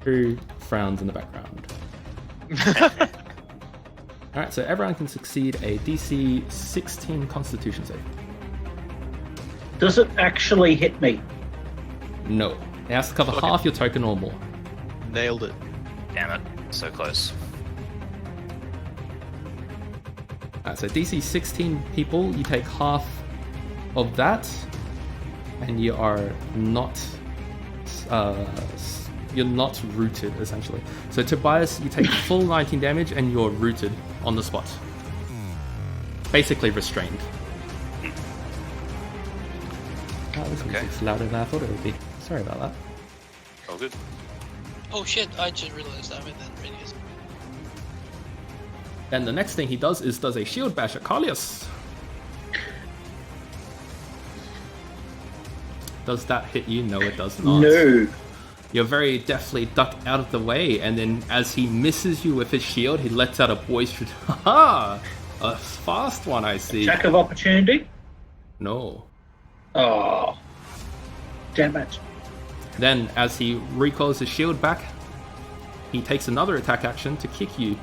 who frowns in the background. Alright, so everyone can succeed a DC 16 Constitution save. Does it actually hit me? No. It has to cover half your token or more. Nailed it. Damn it. So close. Alright, so DC 16 people, you take half of that, and you are not you're not rooted, essentially. So Tobias, you take full 19 damage and you're rooted on the spot. Basically restrained. Oh, this music's louder than I thought it would be. Sorry about that. All good. Oh shit, I just realized I'm in that radius. And the next thing he does is does a shield bash at Carlius. Does that hit you? No, it does not. No. You're very deftly ducked out of the way, and then as he misses you with his shield, he lets out a boisterous, haha! A fast one, I see. Attack of opportunity? No. Oh. Damn it. Then, as he recoils his shield back, he takes another attack action to kick you.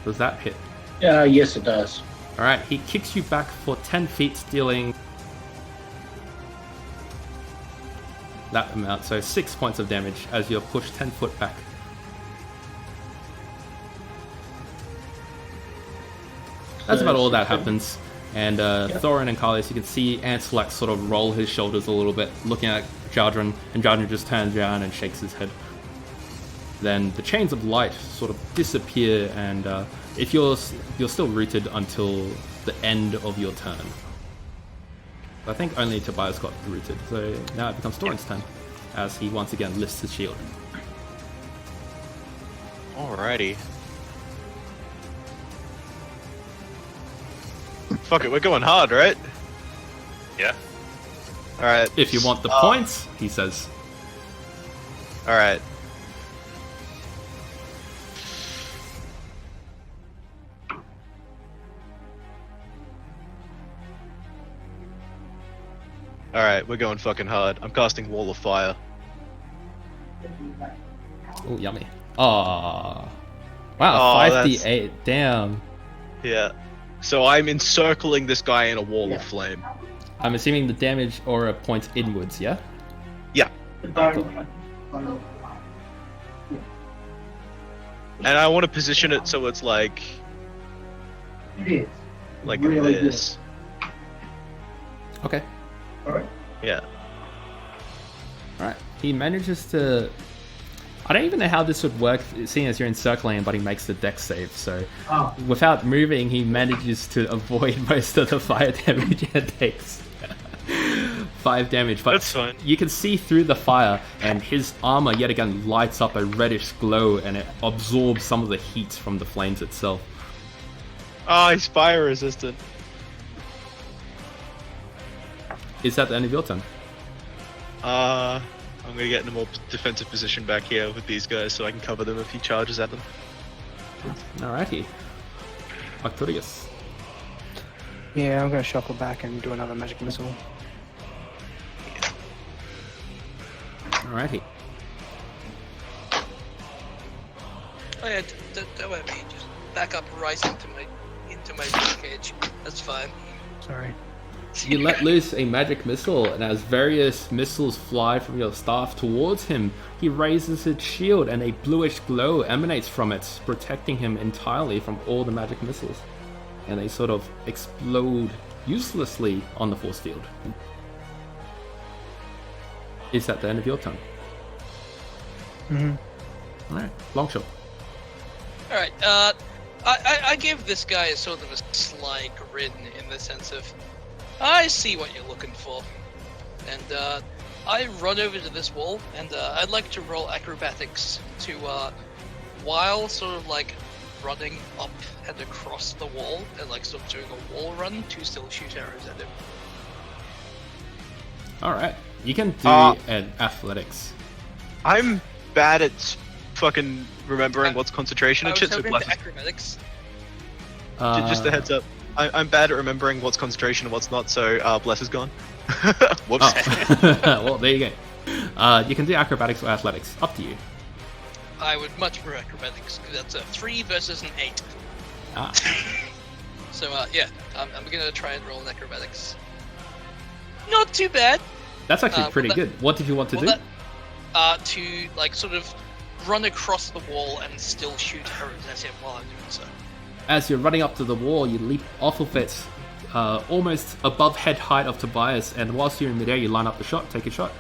Does that hit? Yes, it does. Alright, he kicks you back for 10 feet, dealing that amount, so 6 points of damage as you're pushed 10 foot back. That's about all that happens. And Thorin and Carlius, you can see Anselak sort of roll his shoulders a little bit, looking at Jardrin, and Jardrin just turns around and shakes his head. Then the chains of light sort of disappear, and if you're still rooted until the end of your turn. I think only Tobias got rooted, so now it becomes Thorin's turn, as he once again lifts his shield. Alrighty. Fuck it, we're going hard, right? Yeah. Alright. If you want the points, he says. Alright. Alright, we're going fucking hard. I'm casting Wall of Fire. Oh, yummy. Ah, wow, Oh, 5d8, damn. Yeah. So I'm encircling this guy in a wall of flame. I'm assuming the damage aura points inwards, yeah? Yeah. And I want to position it so it's like this. Okay. Yeah. Alright. He manages to... I don't even know how this would work, seeing as you're encircling him, but he makes the dex save, so... Without moving, he manages to avoid most of the fire damage and takes 5 damage. But That's fine. you can see through the fire, and his armor yet again lights up a reddish glow, and it absorbs some of the heat from the flames itself. Oh, he's fire resistant. Is that the end of your turn? I'm gonna get in a more defensive position back here with these guys so I can cover them if he charges at them. Alrighty. Arcturus. Yeah, I'm gonna shuffle back and do another magic missile. Alrighty. Oh yeah, don't worry, just back up right into my cage. That's fine. Sorry. You let loose a magic missile, and as various missiles fly from your staff towards him, he raises his shield and a bluish glow emanates from it, protecting him entirely from all the magic missiles. And they sort of explode uselessly on the force field. Is that the end of your turn? Mm-hmm. Alright, Longshot. Alright, I give this guy a sort of a sly grin in the sense of, I see what you're looking for. And I run over to this wall, and I'd like to roll acrobatics to, while sort of like running up and across the wall, and like sort of doing a wall run, to still shoot arrows at him. Alright, you can do an athletics. I'm bad at fucking remembering what's concentration and shit, so bless. Acrobatics. Just a heads up. I'm bad at remembering what's concentration and what's not, so bless is gone. Whoops. Oh. Well, there you go. You can do acrobatics or athletics. Up to you. I would much prefer acrobatics, because that's a 3 versus an 8. Ah. So, yeah, I'm gonna try and roll in acrobatics. Not too bad. That's actually pretty good. What did you want to do? To, like, sort of run across the wall and still shoot arrows at him while I'm doing so. As you're running up to the wall, you leap off of it, almost above head height of Tobias, and whilst you're in midair, you line up the shot. Take a shot.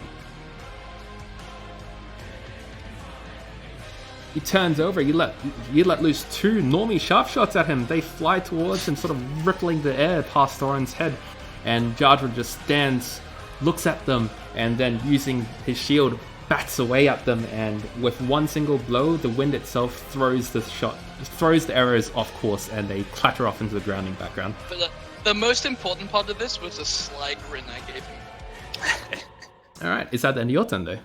He turns over. You let loose 2 normie sharp shots at him. They fly towards him, sort of rippling the air past Thorin's head. And Jardra just stands, looks at them, and then using his shield, bats away at them. And with one single blow, the wind itself throws the arrows off course, and they clatter off into the ground in background. But the most important part of this was the sly grin I gave him. All right, is that the end of your turn though?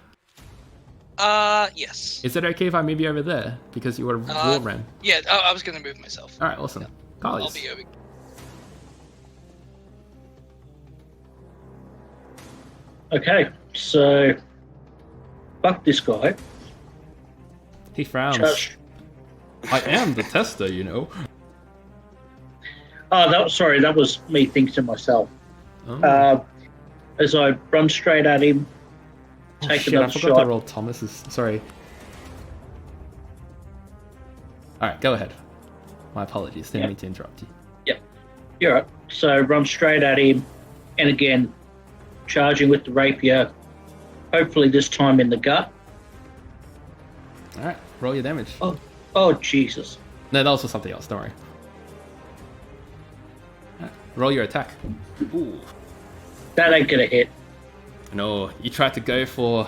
Yes. Is it okay if I move you over there because you were wall ran? Yeah, I was gonna move myself. All right, awesome. Carly's. I'll be over. Okay, so fuck this guy. He frowns. Charge. I am the tester, you know. Oh, that was me thinking to myself. Oh. As I run straight at him, take another I forgot shot. to roll Thomas's. Sorry. Alright, go ahead. My apologies. Didn't mean to interrupt you. Yep. You're right. So run straight at him, and again, charging with the rapier, hopefully this time in the gut. Alright, roll your damage. Oh, Jesus. No, that was for something else. Don't worry. Alright, roll your attack. Ooh. That ain't gonna hit. No, you tried to go for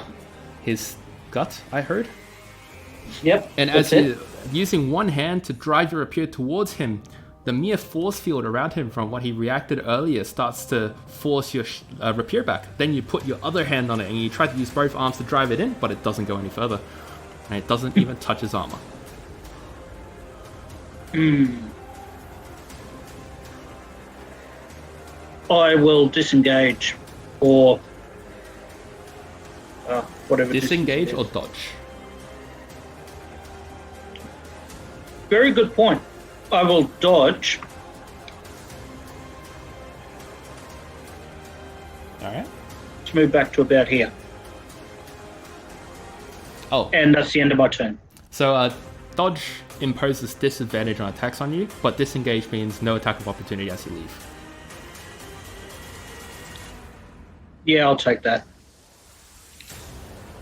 his gut, I heard. Yep. And as you're using one hand to drive your rapier towards him, the mere force field around him from what he reacted earlier starts to force your rapier back. Then you put your other hand on it and you try to use both arms to drive it in, but it doesn't go any further. And it doesn't even touch his armor. I will disengage or whatever. Disengage or dodge? Very good point. I will dodge. Alright. Let's move back to about here. Oh. And that's the end of my turn. So, dodge imposes disadvantage on attacks on you, but disengage means no attack of opportunity as you leave. Yeah, I'll take that.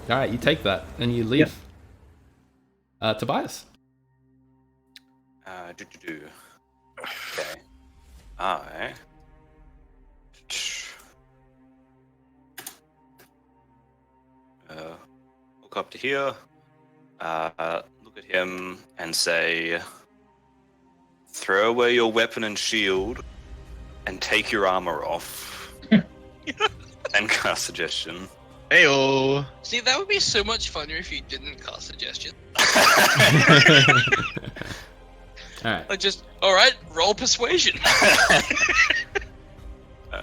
Alright, you take that, and you leave. Yep. Tobias. Okay. I... look up to here, look at him and say, throw away your weapon and shield and take your armor off. And cast suggestion. Heyo. See, that would be so much funner if you didn't cast suggestion. Alright. Like just, alright, roll persuasion.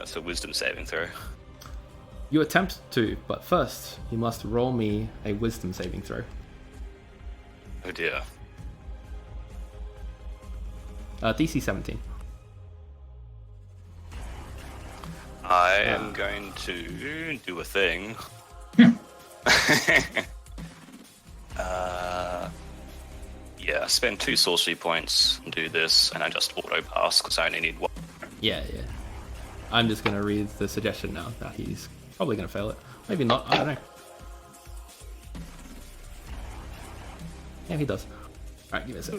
So wisdom saving throw. You attempt to, but first, you must roll me a wisdom saving throw. Oh dear. DC 17. I am going to do a thing. Yeah, spend 2 sorcery points and do this, and I just auto pass because I only need 1. Yeah. I'm just gonna read the suggestion now that he's probably gonna fail it. Maybe not, I don't know. Yeah, he does. Alright, give me a sec.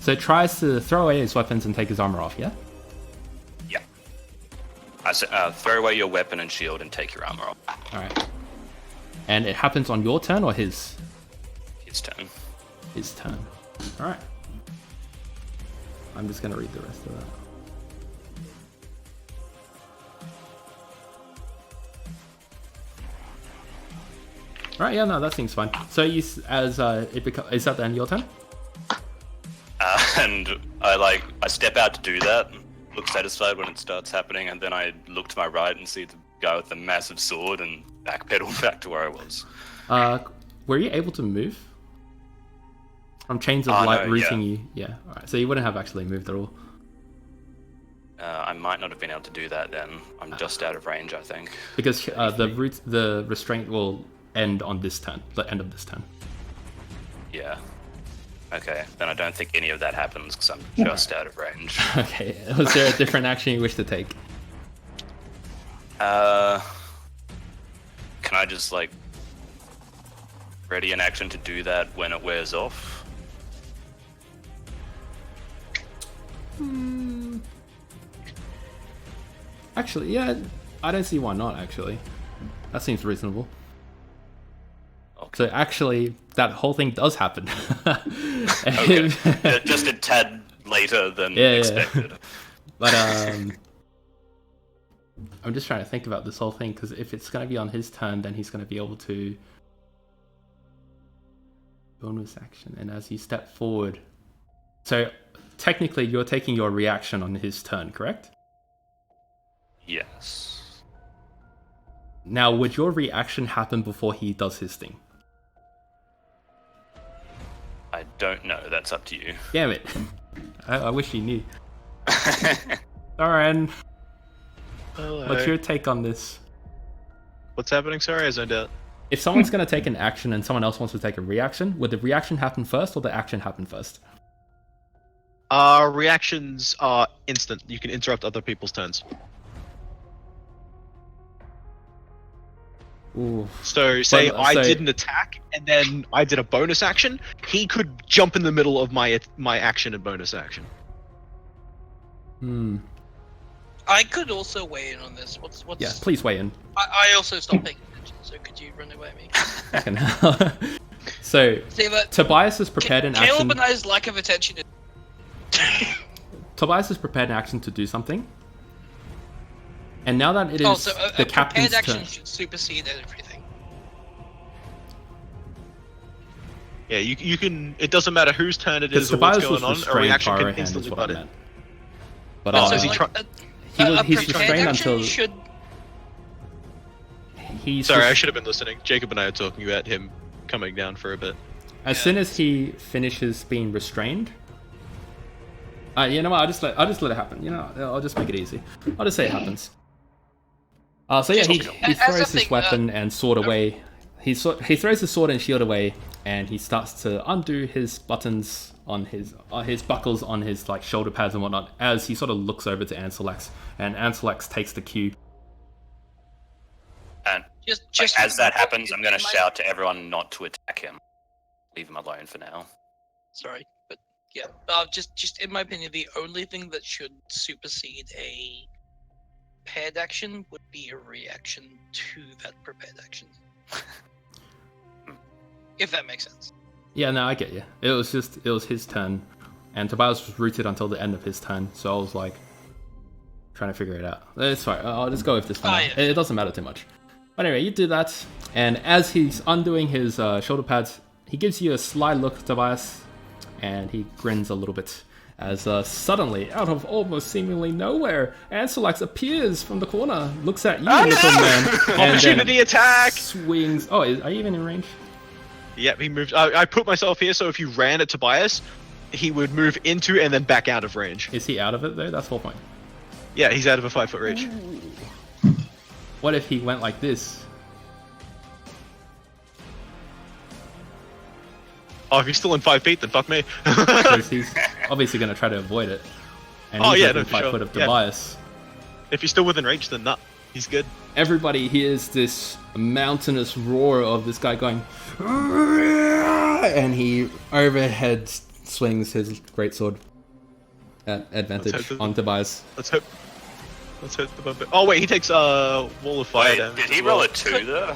So it tries to throw away his weapons and take his armor off, yeah? Yeah. I said, throw away your weapon and shield and take your armor off. Alright. And it happens on your turn or his? His turn. His turn. Alright. I'm just gonna read the rest of that. Alright, yeah, no, that seems fine. So you, is that the end of your turn? And I step out to do that, look satisfied when it starts happening, and then I look to my right and see the guy with the massive sword and backpedal back to where I was. Were you able to move? From chains of light rooting you? Yeah. Alright, so you wouldn't have actually moved at all. I might not have been able to do that then. I'm just out of range, I think. Because the restraint will end on this turn, the end of this turn. Yeah. Okay, then I don't think any of that happens because I'm just out of range. Okay, was there a different action you wish to take? Can I just, like, ready an action to do that when it wears off? Actually, yeah, I don't see why not, actually. That seems reasonable. Okay. So actually, that whole thing does happen. Okay. Just a tad later than expected. Yeah. But, I'm just trying to think about this whole thing, because if it's going to be on his turn, then he's going to be able to... Bonus action, and as you step forward... So, technically, you're taking your reaction on his turn, correct? Yes. Now, would your reaction happen before he does his thing? I don't know. That's up to you. Damn it. I wish you knew. Alright. Hello. What's your take on this? What's happening? Sorry, I zoned out. If someone's going to take an action and someone else wants to take a reaction, would the reaction happen first or the action happen first? Reactions are instant. You can interrupt other people's turns. Ooh. So, say But, I so- did an attack and then I did a bonus action, he could jump in the middle of my action and bonus action. Hmm. I could also weigh in on this. What's? Yeah, please weigh in. I also stopped paying attention, so could you run away at me? Fucking hell. So, See that? Tobias has prepared an Caleb action. and I's lack of attention. Tobias has prepared an action to do something. And now that it is so the a captain's prepared action turn. should supersede everything. Yeah, you can. It doesn't matter whose turn it Because is or what's Tobias was going on. A restrained reaction Pyro can Hand is instantly what I butt it. meant. But So, is he like, try- he's a prepared restrained action until should. he's Sorry, I should have been listening. Jacob and I are talking about him coming down for a bit. as soon as he finishes being restrained. You know what? I'll just let it happen. You know, I'll just make it easy. I'll just say it happens. So yeah, he As throws a his thing, weapon and sword away. He throws his sword and shield away, and he starts to undo his buttons on his buckles on his like shoulder pads and whatnot. As he sort of looks over to Anselax, and Anselax takes the cue. And Just as that happens, I'm going to shout to everyone not to attack him. Leave him alone for now. Sorry, but yeah, just in my opinion, the only thing that should supersede a prepared action would be a reaction to that prepared action. If that makes sense. Yeah, no, I get you. It was his turn, and Tobias was rooted until the end of his turn. So I was like trying to figure it out. It's fine. I'll just go with this one. Ah, now. yeah. It doesn't matter too much. But anyway, you do that, and as he's undoing his shoulder pads, he gives you a sly look, Tobias, and he grins a little bit. As suddenly, out of almost seemingly nowhere, Anselax appears from the corner, looks at you, little man, and Opportunity then attack! swings. Oh, are you even in range? Yep, he moved. I put myself here so if you ran at Tobias, he would move into and then back out of range. Is he out of it though? That's 4 point. Yeah, he's out of a 5-foot range. What if he went like this? Oh, if he's still in 5 feet, then fuck me. Because he's obviously going to try to avoid it. And Oh, he's yeah, within no, for 5 sure. foot of Yeah. Tobias. If he's still within reach, then nah, he's good. Everybody hears this mountainous roar of this guy going, and he overhead swings his greatsword at advantage Let's hope that- on Tobias. Let's hope the bumper. Oh wait, he takes wall of fire Wait, damage. did he as well. roll a 2 there?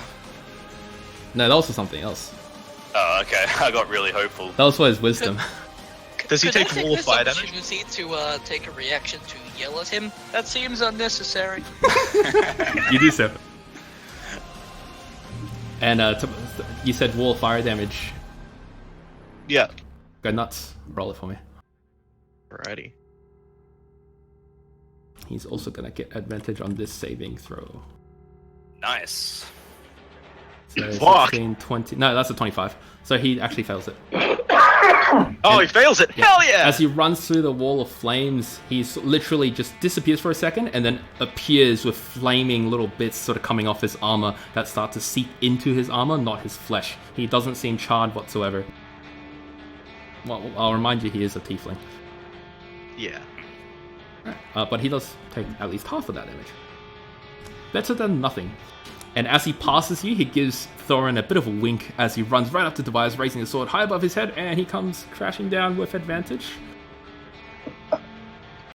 No, that was for something else. Oh, okay. I got really hopeful. That was for his wisdom. Does he Could I take take wall of this fire damage? opportunity to take a reaction to yell at him? That seems unnecessary. You do so. And you said wall of fire damage. Yeah. Go nuts. Roll it for me. Alrighty. He's also going to get advantage on this saving throw. Nice. So Fuck. 16, 20. No, that's a 25. So he actually fails it. Oh, he fails it. Yeah. Hell yeah! As he runs through the wall of flames, he literally just disappears for a second and then appears with flaming little bits sort of coming off his armor that start to seep into his armor, not his flesh. He doesn't seem charred whatsoever. Well, I'll remind you, he is a tiefling. Yeah. But he does take at least half of that damage. Better than nothing. And as he passes you, he gives Thorin a bit of a wink as he runs right up to Tobias, raising his sword high above his head, and he comes crashing down with advantage.